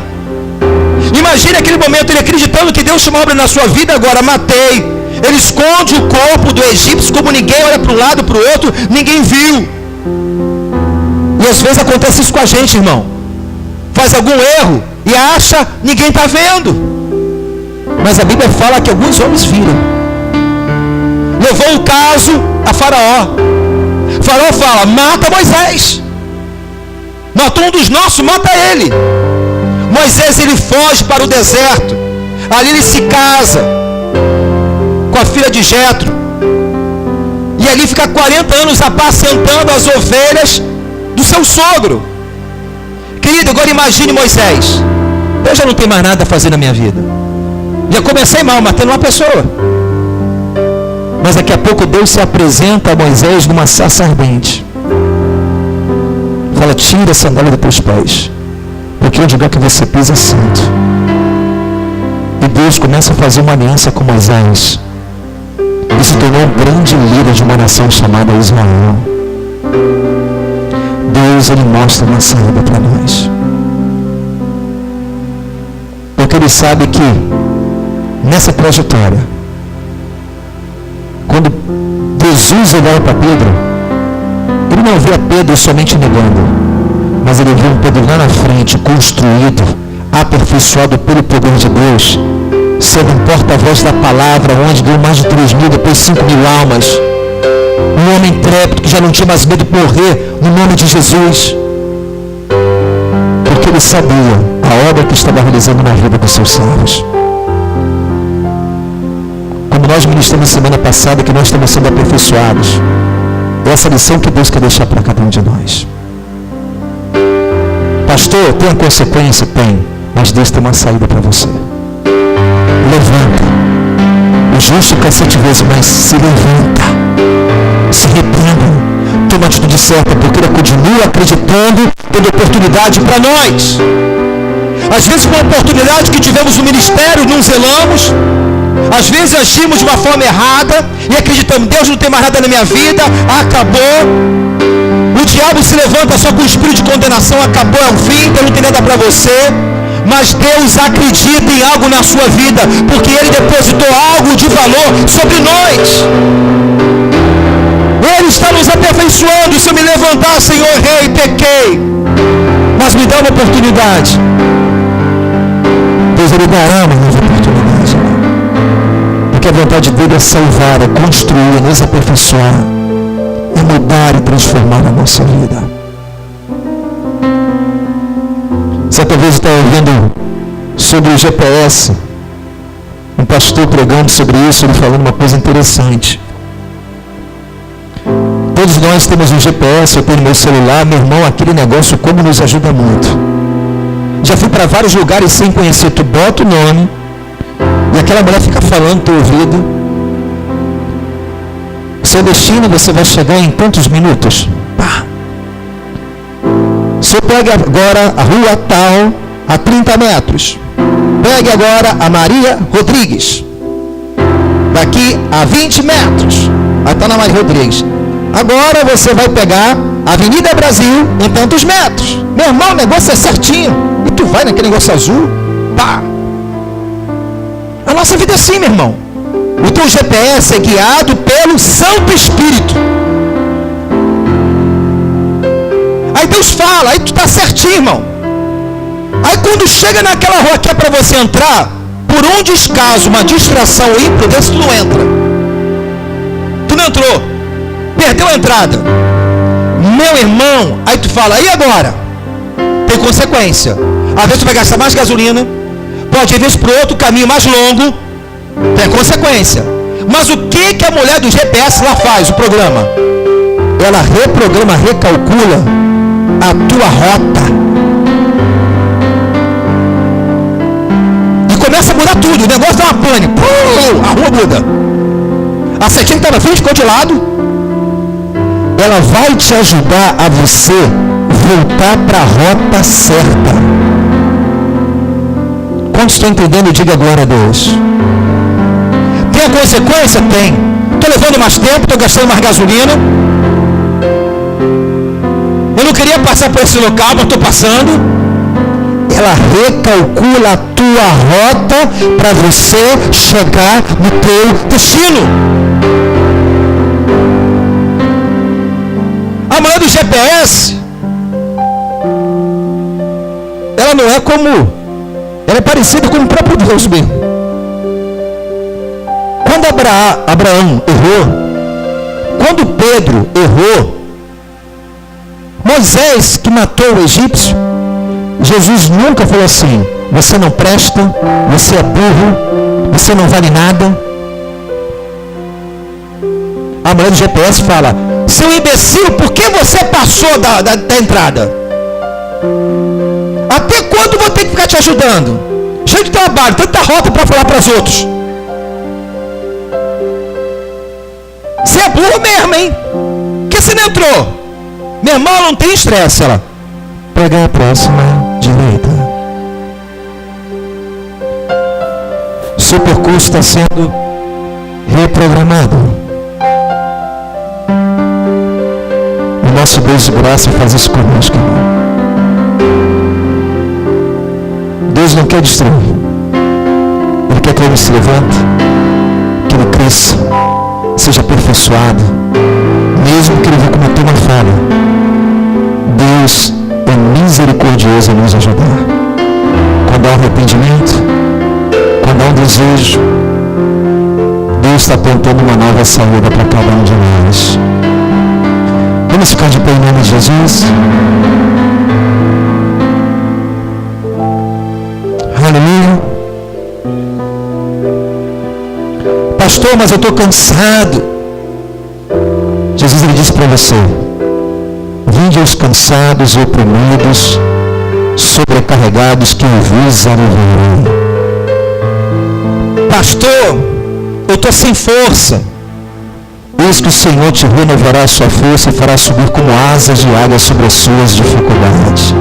Imagine aquele momento, ele acreditando que Deus tinha uma obra na sua vida, agora matei. Ele esconde o corpo do egípcio, como ninguém olha para um lado, para o outro, ninguém viu. E às vezes acontece isso com a gente, irmão. Faz algum erro e acha, ninguém está vendo. Mas a Bíblia fala que alguns homens viram. Levou o caso a Faraó. Faraó fala, mata Moisés. Matou um dos nossos, mata ele. Moisés, ele foge para o deserto. Ali ele se casa com a filha de Jetro. E ali fica 40 anos apacentando as ovelhas do seu sogro. Querido, agora imagine Moisés. Eu já não tenho mais nada a fazer na minha vida. Já comecei mal, matando uma pessoa. Mas daqui a pouco Deus se apresenta a Moisés numa sarça ardente. Fala, tira a sandália dos teus pés, porque onde lugar que você pisa é santo. E Deus começa a fazer uma aliança com Moisés. E se tornou um grande líder de uma nação chamada Israel. Deus, Ele mostra uma saída para nós. Porque Ele sabe que nessa trajetória, quando Jesus olhava para Pedro, Ele não via Pedro somente negando, mas Ele viu um Pedro lá na frente, construído, aperfeiçoado pelo poder de Deus, sendo um porta-voz da palavra, onde deu mais de 3.000, depois 5.000 almas. Um homem intrépido que já não tinha mais medo de morrer no nome de Jesus. Porque ele sabia a obra que estava realizando na vida dos seus servos. Como nós ministramos semana passada, que nós estamos sendo aperfeiçoados. Essa lição que Deus quer deixar para cada um de nós. Pastor, tem a consequência? Tem. Mas Deus tem uma saída para você. Levanta. O justo cai 7 vezes, mas se levanta. Se arrependa. Toma a atitude certa, porque Ele continua acreditando, tendo oportunidade para nós. Às vezes, com a oportunidade que tivemos no ministério, não zelamos. Às vezes agimos de uma forma errada e acreditamos, Deus não tem mais nada na minha vida, acabou. O diabo se levanta só com o espírito de condenação, acabou, é o fim, então não tem nada para você. Mas Deus acredita em algo na sua vida, porque Ele depositou algo de valor sobre nós. Ele está nos aperfeiçoando. Se eu me levantar, Senhor, errei, pequei, mas me dá uma oportunidade. Deus, Ele dará uma nova oportunidade. Porque a vontade dEle é salvar, é construir, é nos aperfeiçoar, é mudar e transformar a nossa vida. Certa vez eu estava ouvindo sobre o GPS, um pastor pregando sobre isso, ele falando uma coisa interessante. Todos nós temos um GPS, eu tenho no meu celular, meu irmão, aquele negócio como nos ajuda muito. Já fui para vários lugares sem conhecer, tu bota o nome, e aquela mulher fica falando no teu ouvido, seu destino você vai chegar em tantos minutos. Pá. Se eu pego agora a rua tal, a 30 metros. Pegue agora a Maria Rodrigues. Daqui a 20 metros. Aí está na Maria Rodrigues. Agora você vai pegar a Avenida Brasil em tantos metros. Meu irmão, o negócio é certinho. E tu vai naquele negócio azul. Pá. A nossa vida é assim, meu irmão. O teu GPS é guiado pelo Santo Espírito. Aí Deus fala, aí tu está certinho, irmão. Aí quando chega naquela rua que é para você entrar, por um descaso, uma distração ou imprudência, tu não entra. Tu não entrou. Perdeu a entrada. Meu irmão, aí tu fala, e agora? Tem consequência. Às vezes tu vai gastar mais gasolina, pode ir vezes para outro caminho mais longo, tem consequência. Mas o que a mulher do GPS lá faz, o programa? Ela reprograma, recalcula a tua rota. E começa a mudar tudo. O negócio dá uma pane. A rua muda. A setinha que está na frente ficou de lado. Ela vai te ajudar a você voltar para a rota certa. Quantos estão entendendo? Diga glória a Deus. Tem a consequência? Tem. Estou levando mais tempo, estou gastando mais gasolina. Eu não queria passar por esse local, mas estou passando. Ela recalcula a tua rota para você chegar no teu destino. A mulher do GPS, ela não é como, ela é parecida com o próprio Deus mesmo. Quando Abraão errou, quando Pedro errou, Moisés que matou o egípcio, Jesus nunca falou assim, você não presta, você é burro, você não vale nada. A mulher do GPS fala, seu imbecil, por que você passou da entrada? Até quando vou ter que ficar te ajudando? Cheio de trabalho, tanta rota para falar para os outros. Você é burro mesmo, hein? Por que você não entrou? Meu irmão, não tem estresse. Ela, pega a próxima direita. Seu percurso está sendo reprogramado. O nosso Deus de graça faz isso conosco, irmão. Deus não quer destruir. Ele quer que ele se levante, que ele cresça, seja aperfeiçoado, mesmo que ele vá cometer uma falha. Deus é misericordioso em nos ajudar. Quando há arrependimento, quando há um desejo, Deus está apontando uma nova saída para cada um de nós. Vamos ficar de pé em nome de Jesus. Aleluia. Pastor, mas eu estou cansado. Jesus ele disse para você, vinde aos cansados e oprimidos, sobrecarregados, que eu vos aliviarei. Pastor, eu estou sem força. Eis que o Senhor te renovará a sua força e fará subir como asas de águia sobre as suas dificuldades.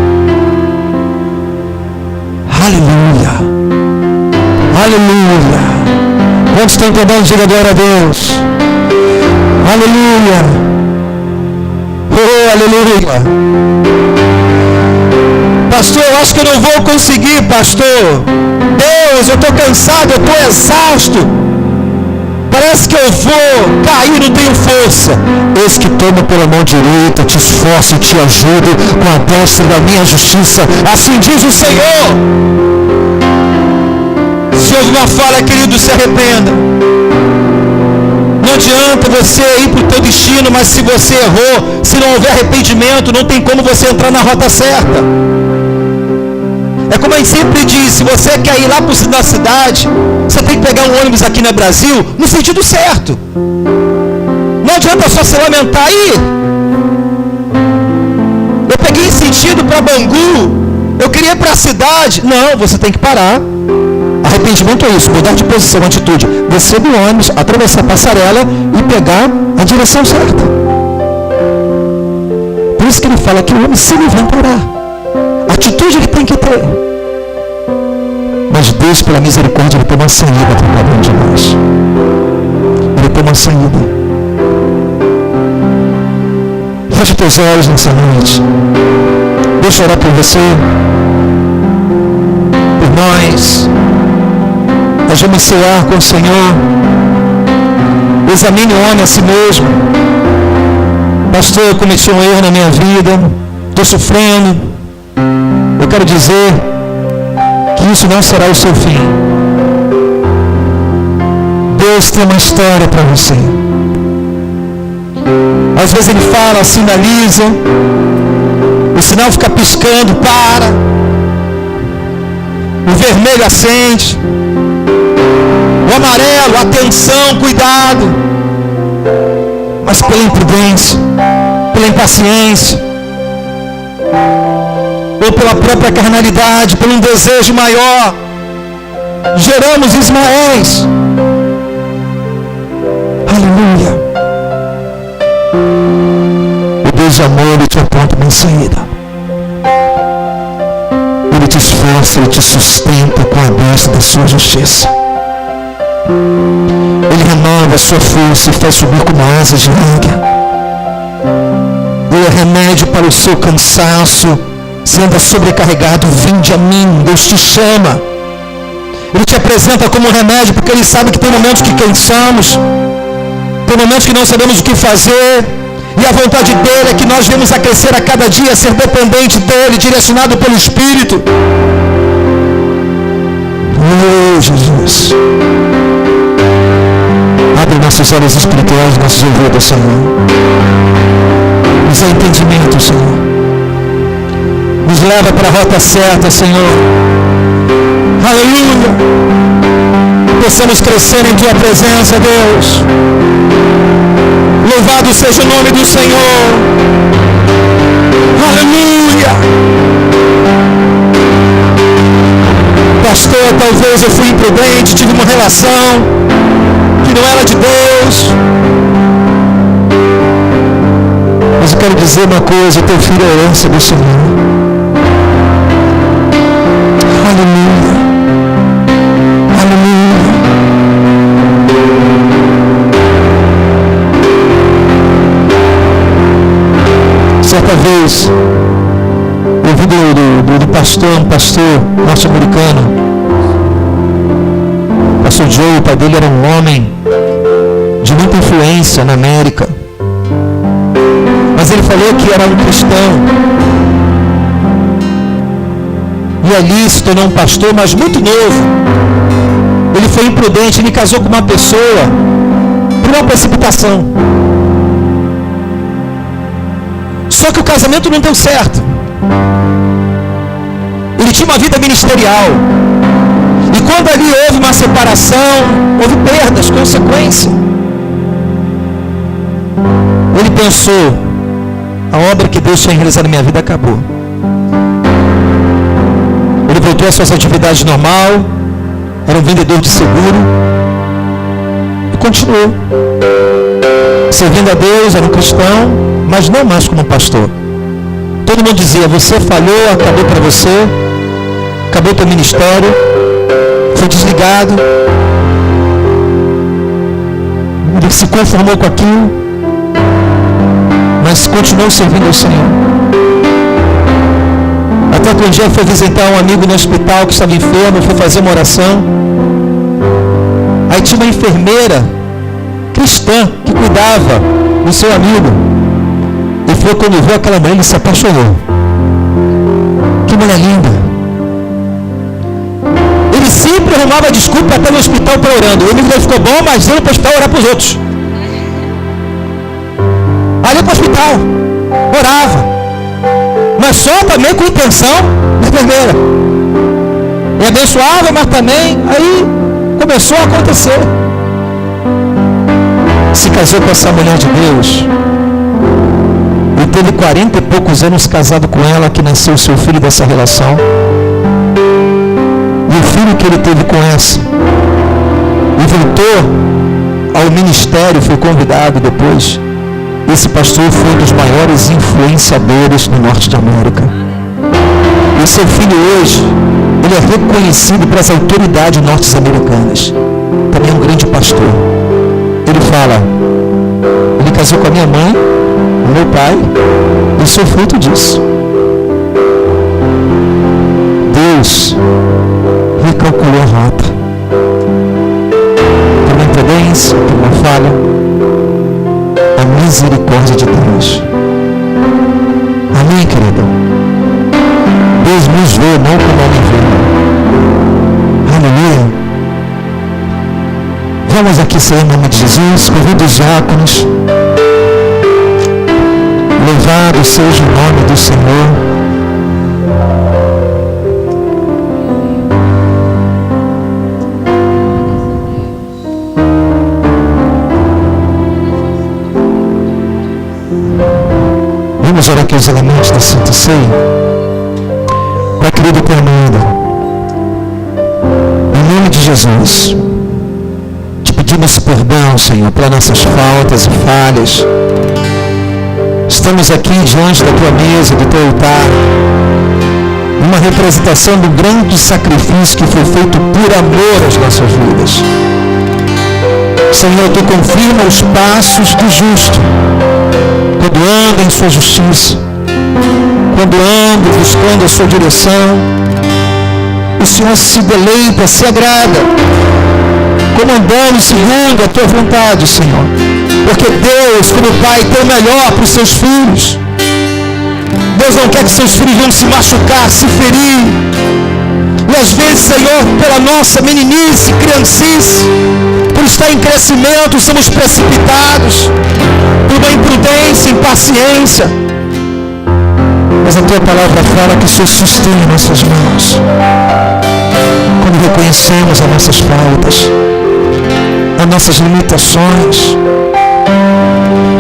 Aleluia. Aleluia. Quantos estão entendendo? Diga glória a Deus. Aleluia. Oh, aleluia. Pastor, eu acho que eu não vou conseguir, pastor. Deus, eu estou cansado, eu estou exausto. Parece que eu vou cair, não tenho força. Eis que tomo pela mão direita, te esforço e te ajudo com a destra da minha justiça. Assim diz o Senhor. Se houve uma falha, querido, se arrependa. Não adianta você ir para o teu destino, mas se você errou, se não houver arrependimento, não tem como você entrar na rota certa. É como a gente sempre diz, se você quer ir lá para o centro da cidade, você tem que pegar um ônibus aqui no Brasil no sentido certo. Não adianta só se lamentar aí. Eu peguei em sentido para Bangu, eu queria ir para a cidade. Não, você tem que parar. Arrependimento é isso, mudar de posição, atitude. Descer do ônibus, atravessar a passarela e pegar a direção certa. Por isso que ele fala que o homem sempre vai parar. Atitude ele tem que ter. Mas Deus, pela misericórdia, ele tem uma saída para cada um de nós. Ele tem uma saída. Feche teus olhos nessa noite. Deixa eu orar por você, por nós. Nós vamos cear com o Senhor. Examine o homem a si mesmo. Pastor, eu cometi um erro na minha vida. Estou sofrendo. Eu quero dizer que isso não será o seu fim. Deus tem uma história para você. Às vezes ele fala, sinaliza, o sinal fica piscando, para. O vermelho acende. O amarelo, atenção, cuidado. Mas pela imprudência, pela impaciência, ou pela própria carnalidade, por um desejo maior, geramos Ismaéis. Aleluia. O Deus de amor, ele te aponta uma saída. Ele te esforça, ele te sustenta com a destra da sua justiça. Ele renova a sua força e faz subir como asas de águia. Ele é remédio para o seu cansaço. Se anda sobrecarregado, vinde a mim. Deus te chama. Ele te apresenta como remédio, porque Ele sabe que tem momentos que cansamos, tem momentos que não sabemos o que fazer, e a vontade dEle é que nós venhamos a crescer a cada dia, a ser dependente dEle, direcionado pelo Espírito. Oh, Jesus. Abre nossos olhos espirituais, nossos ouvidos, Senhor. Nos dá entendimento, Senhor. Nos leva para a rota certa, Senhor. Aleluia. Possamos crescer em Tua presença, Deus. Louvado seja o nome do Senhor. Aleluia. Pastor, talvez eu fui imprudente, tive uma relação que não era de Deus. Mas eu quero dizer uma coisa, teu filho é a herança do Senhor. Aleluia. Aleluia. Certa vez, eu vi do pastor, um pastor norte-americano, pastor Joe, o pai dele era um homem de muita influência na América. Mas ele falou que era um cristão. E ali se tornou um pastor, mas muito novo. Ele foi imprudente, ele casou com uma pessoa por uma precipitação. Só que o casamento não deu certo. Ele tinha uma vida ministerial. E quando ali houve uma separação, houve perdas, consequências. Ele pensou, a obra que Deus tinha realizado na minha vida acabou. Ele voltou às suas atividades normal, era um vendedor de seguro e continuou servindo a Deus, era um cristão, mas não mais como pastor. Todo mundo dizia, você falhou, acabou para você, acabou teu ministério, foi desligado. Ele se conformou com aquilo. mas continuou servindo ao Senhor. Até que um dia foi visitar um amigo no hospital que estava enfermo, foi fazer uma oração. Aí tinha uma enfermeira cristã que cuidava do seu amigo. E foi quando viu aquela mulher, ele se apaixonou. Que mulher linda. Ele sempre arrumava desculpa para estar no hospital para orando. O amigo dele ficou bom, mas ele para o hospital orar para os outros. Ali para o hospital, orava. Mas só também com intenção de enfermeira. E abençoava, mas também aí começou a acontecer. Se casou com essa mulher de Deus. E teve 40 e poucos anos casado com ela, que nasceu o seu filho dessa relação. E o filho que ele teve com essa, e voltou ao ministério, foi convidado depois. Esse pastor foi um dos maiores influenciadores no norte da América. E seu filho hoje, ele é reconhecido para as autoridades norte-americanas. Também é um grande pastor. Ele fala, ele casou com a minha mãe, o meu pai, e sou fruto disso. Deus recalculou a rota. Por uma imprudência, por uma falha, a misericórdia de Deus. Amém, querido? Deus nos vê, não como homem vê. Aleluia. Vamos aqui, Senhor, em nome de Jesus, convido os diáconos. Louvado seja o nome do Senhor. Vamos orar aqui os elementos da Santa Ceia. Pai querido e amado, em nome de Jesus, te pedimos perdão, Senhor, pelas nossas faltas e falhas. Estamos aqui diante da tua mesa, do teu altar, uma representação do grande sacrifício que foi feito por amor às nossas vidas. Senhor, tu confirma os passos do justo, quando anda em sua justiça, quando anda buscando a sua direção. O Senhor se deleita, se agrada, como andamos segundo a tua vontade, Senhor. Porque Deus, como Pai, tem o melhor para os seus filhos. Deus não quer que seus filhos venham se machucar, se ferir. E às vezes, Senhor, pela nossa meninice, criancice, por estar em crescimento, somos precipitados, por uma imprudência, impaciência. Mas a tua palavra fala que o Senhor sustém nossas mãos. Quando reconhecemos as nossas faltas, as nossas limitações,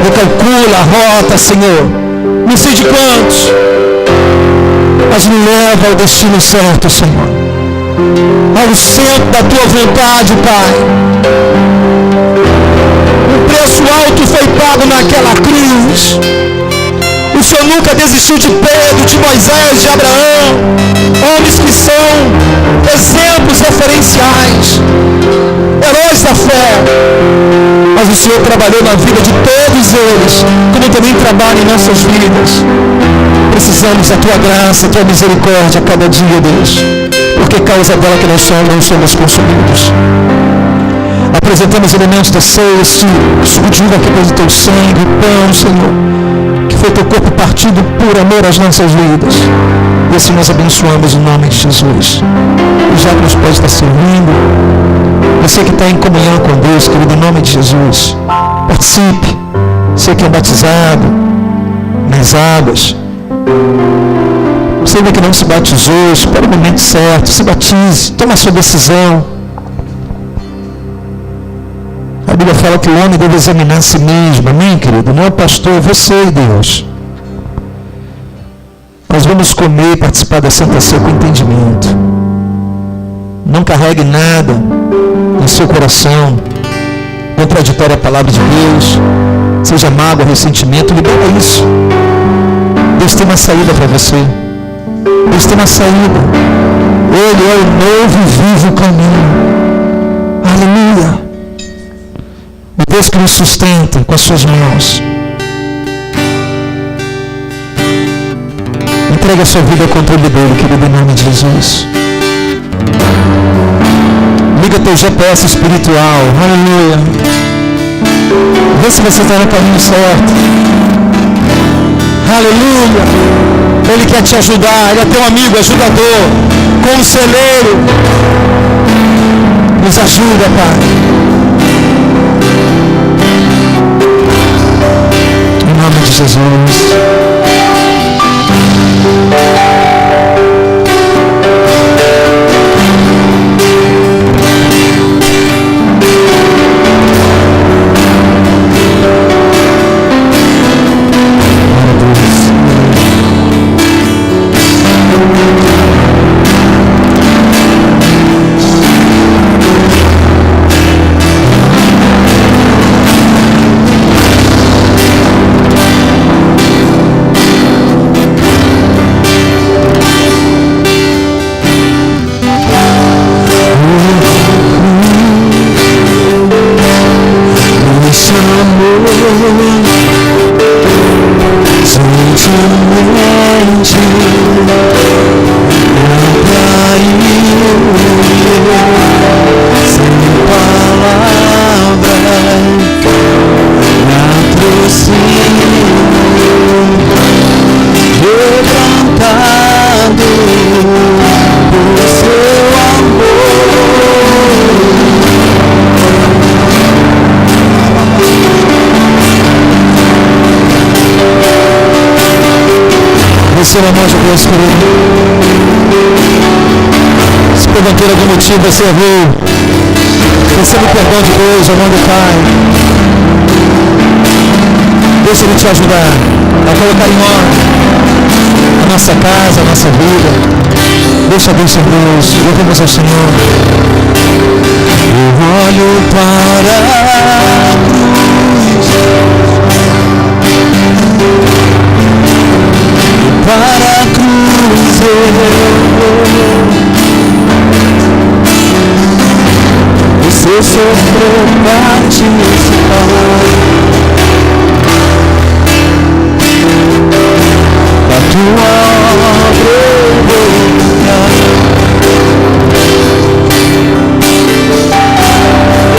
recalcula a rota, Senhor, não sei de quantos, mas me leva ao destino certo, Senhor, ao centro da tua vontade, Pai. Um preço alto foi pago naquela cruz. O Senhor nunca desistiu de Pedro, de Moisés, de Abraão, homens que são exemplos referenciais, heróis da fé. Mas o Senhor trabalhou na vida de todos eles, como também trabalha em nossas vidas. Precisamos da tua graça, da tua misericórdia a cada dia, Deus, porque é causa dela que nós não somos consumidos. Apresentamos elementos da ceia, este subdigo aqui pelo teu sangue, o pão, Senhor, que foi teu corpo partido por amor às nossas vidas. E assim nós abençoamos o nome de Jesus. E já que nós podemos estar servindo, você que está em comunhão com Deus, querido, em nome de Jesus, participe. Você que é batizado nas águas, você que não se batizou, espere o momento certo, se batize, tome a sua decisão. A Bíblia fala que o homem deve examinar a si mesmo, amém, querido? Não é o pastor, é você e Deus. Nós vamos comer e participar da Santa Ceia com entendimento. Não carregue nada no seu coração contraditório à palavra de Deus, seja mágoa, ressentimento, libera isso. Deus tem uma saída para você. Deus tem uma saída. Ele é o novo e vivo caminho. Aleluia. O Deus que nos sustenta com as suas mãos. Entregue a sua vida ao controle dele, querido, em nome de Jesus. Liga teu GPS espiritual. Aleluia. Vê se você está no caminho certo. Aleluia. Ele quer te ajudar. Ele é teu amigo, ajudador, conselheiro. Nos ajuda, Pai. Em nome de Jesus. Descer a mão de Deus, querido. Se porventura algum motivo você errou, receba o perdão de Deus, ao nome do Pai. Deixa Ele te ajudar a colocar em ordem a nossa casa, a nossa vida. Deixa Deus ser Deus. Louvemos ao Senhor. Eu olho para a cruz, para a cruz você sofreu, participou.